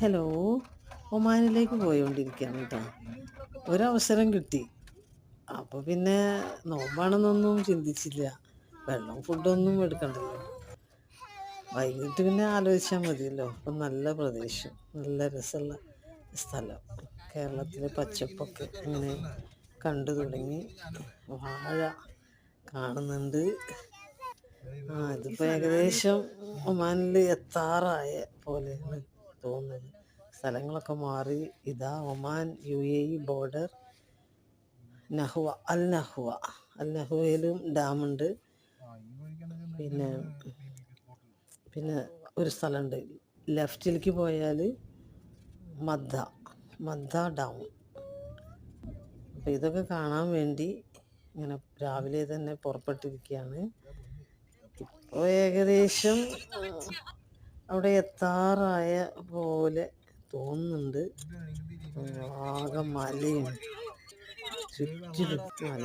Hello. ഒമാനിലേക്ക് പോയോണ്ടിരിക്കുകയാണ് കേട്ടോ. ഒരവസരം കിട്ടി. അപ്പോൾ പിന്നെ നോമ്പാണെന്നൊന്നും ചിന്തിച്ചില്ല. വെള്ളം ഫുഡൊന്നും എടുക്കണ്ടല്ലോ. വൈകിട്ട് പിന്നെ ആലോചിച്ചാൽ മതിയല്ലോ. അപ്പം നല്ല പ്രദേശം, നല്ല രസമുള്ള സ്ഥലം. കേരളത്തിലെ പച്ചപ്പൊക്കെ ഇങ്ങനെ കണ്ടു തുടങ്ങി. വാഴ കാണുന്നുണ്ട്. ഇതിപ്പോൾ ഏകദേശം ഒമാനിൽ എത്താറായ പോലെയാണ് തോന്നുന്നത്. സ്ഥലങ്ങളൊക്കെ മാറി. ഇതാ ഒമാൻ UAE ബോർഡർ. അൽ നഹ്വയിലും ഡാമുണ്ട്. പിന്നെ ഒരു സ്ഥലമുണ്ട് ലെഫ്റ്റിലേക്ക് പോയാൽ മദ്ദ ഡാം. അപ്പോൾ ഇതൊക്കെ കാണാൻ വേണ്ടി ഇങ്ങനെ രാവിലെ തന്നെ പുറപ്പെട്ടിരിക്കുകയാണ്. ഇപ്പോൾ ഏകദേശം അവിടെ എത്താറായ പോലെ തോന്നുന്നുണ്ട്. ആകെ മലയും ചുറ്റിലും മല.